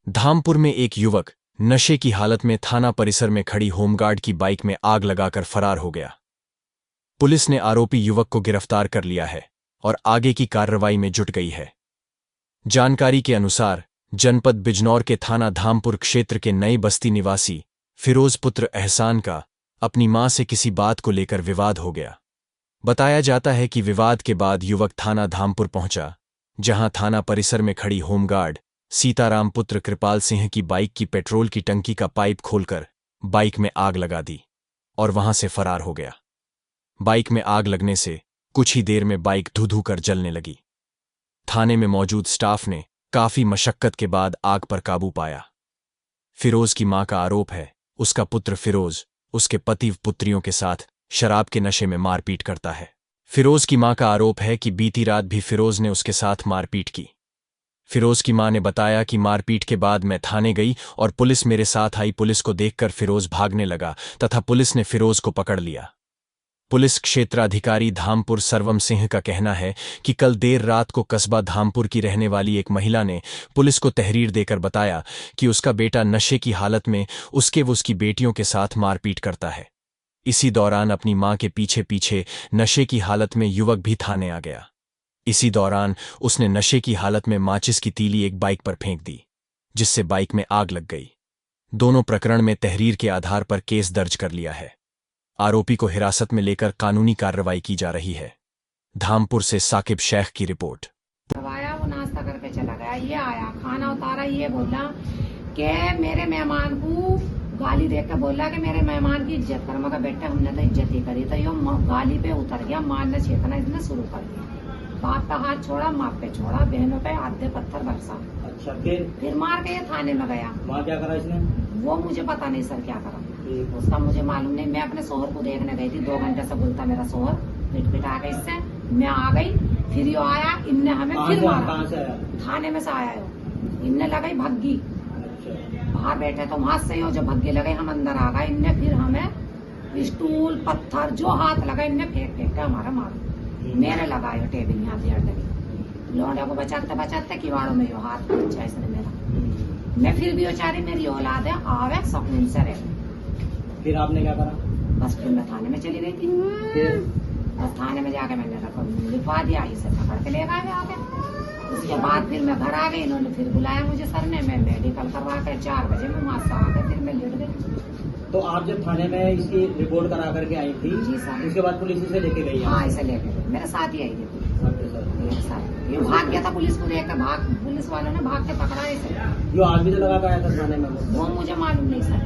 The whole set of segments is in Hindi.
धामपुर में एक युवक नशे की हालत में थाना परिसर में खड़ी होमगार्ड की बाइक में आग लगाकर फरार हो गया। पुलिस ने आरोपी युवक को गिरफ्तार कर लिया है और आगे की कार्रवाई में जुट गई है। जानकारी के अनुसार जनपद बिजनौर के थाना धामपुर क्षेत्र के नई बस्ती निवासी फिरोज पुत्र एहसान का अपनी मां से किसी बात को लेकर विवाद हो गया। बताया जाता है कि विवाद के बाद युवक थाना धामपुर पहुंचा, जहां थाना परिसर में खड़ी होमगार्ड सीताराम पुत्र कृपाल सिंह की बाइक की पेट्रोल की टंकी का पाइप खोलकर बाइक में आग लगा दी और वहां से फरार हो गया। बाइक में आग लगने से कुछ ही देर में बाइक धू-धू कर जलने लगी। थाने में मौजूद स्टाफ ने काफी मशक्कत के बाद आग पर काबू पाया। फिरोज की मां का आरोप है उसका पुत्र फिरोज उसके पति पुत्रियों के साथ शराब के नशे में मारपीट करता है। फिरोज की मां का आरोप है कि बीती रात भी फिरोज ने उसके साथ मारपीट की। फिरोज की मां ने बताया कि मारपीट के बाद मैं थाने गई और पुलिस मेरे साथ आई। पुलिस को देखकर फिरोज भागने लगा तथा पुलिस ने फिरोज को पकड़ लिया। पुलिस क्षेत्राधिकारी धामपुर सर्वम सिंह का कहना है कि कल देर रात को कस्बा धामपुर की रहने वाली एक महिला ने पुलिस को तहरीर देकर बताया कि उसका बेटा नशे की हालत में उसकी बेटियों के साथ मारपीट करता है। इसी दौरान अपनी मां के पीछे पीछे नशे की हालत में युवक भी थाने आ गया। इसी दौरान उसने नशे की हालत में माचिस की तीली एक बाइक पर फेंक दी, जिससे बाइक में आग लग गई। दोनों प्रकरण में तहरीर के आधार पर केस दर्ज कर लिया है। आरोपी को हिरासत में लेकर कानूनी कार्रवाई की जा रही है। धामपुर से साकिब शेख की रिपोर्ट। आया वो नाश्ता करके चला गया, ये आया खाना उतारा, ये बोला कि मेरे मेहमान को गाली देकर बोला कि मेरे मेहमान की इज्जत कर। मगर बेटा हमने तो इज्जत ही करी, तो यो गाली पे उतर गया, मारना चेतना इसने शुरू कर दिया। बाप पे हाथ छोड़ा, माँ पे छोड़ा, बहनों पे आधे पत्थर बरसा। अच्छा, फिर मार के ये थाने में गया। वहाँ क्या करा इसने? वो मुझे पता नहीं सर क्या करा, उसका मुझे मालूम नहीं। मैं अपने शोहर को देखने गई थी, 2 घंटे से बोलता मेरा शोहर पिट आ गई इससे। मैं आ गई, फिर यो आया, इनने हमें फिर मारा। कहाँ से आया? थाने में से आया यो, इनने लगाई भग्गी। अच्छा। बाहर बैठे तो वहां से यो जो भग्गी लगाई, हम अंदर आ गए। इनने फिर हमें स्टूल पत्थर जो हाथ लगा इनने फेंक फेंक के हमारा मारा। मेरे लगाए टेबल यहाँ देर लगी, लौंडे को बचाते बचाते किवाड़ों में यो हाथ पहुंचा इसने मेरा। मैं फिर भी बेचारी मेरी औलाद है, आवे सुकून से रहे। फिर आपने क्या करा? बस फिर मैं थाने में चली गई थी। बस थाने में जाके मैंने लिखवा दिया, इसे पकड़ के ले गए आगे। उसके बाद फिर मैं घर आ गई, इन्होंने फिर बुलाया मुझे सर ने। मैं मेडिकल करवा कर 4 बजे में वहाँ से आकर फिर मैं लेट गई। तो आप जब थाने में इसकी रिपोर्ट करा करके आई थी? जी सर। उसके बाद पुलिस इसे लेके गई? हाँ, इसे लेके गई, मेरे साथ ही आई थी। मेरे साथ ये भाग गया था, पुलिस को देख कर पुलिस वालों ने भाग के पकड़ा इसे। जो आज भी तो लगा के आया था थाने में? वो मुझे मालूम नहीं सर,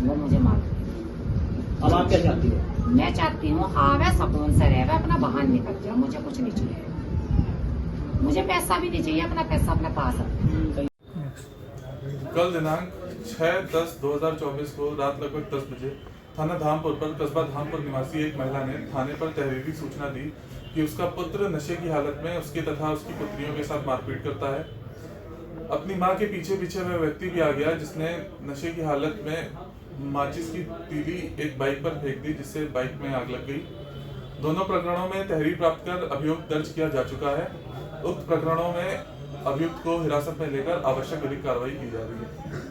वो मुझे मालूम। अब आप क्या चाहती हो? मैं चाहती हूँ आवे सुकून से रहे, अपना बाहर निकल जाए। मुझे कुछ नहीं चाहिए, मुझे पैसा भी नहीं चाहिए, अपना पैसा अपने पास है। कल दिनांक 6/10/2024 को रात लगभग 10 बजे थाना धामपुर पर कस्बा धामपुर निवासी एक महिला ने थाने पर तहरीरी सूचना दी कि उसका पुत्र नशे की हालत में उसके तथा उसकी पुत्रियों के साथ मारपीट करता है। अपनी मां के पीछे पीछे वह व्यक्ति भी आ गया, जिसने नशे की हालत में माचिस की तीली एक बाइक पर फेंक दी, जिससे बाइक में आग लग गई। दोनों प्रकरणों में तहरीर प्राप्त कर अभियोग दर्ज किया जा चुका है। उक्त प्रकरणों में अभियुक्त को हिरासत में लेकर आवश्यक विधिक कार्रवाई की जा रही है।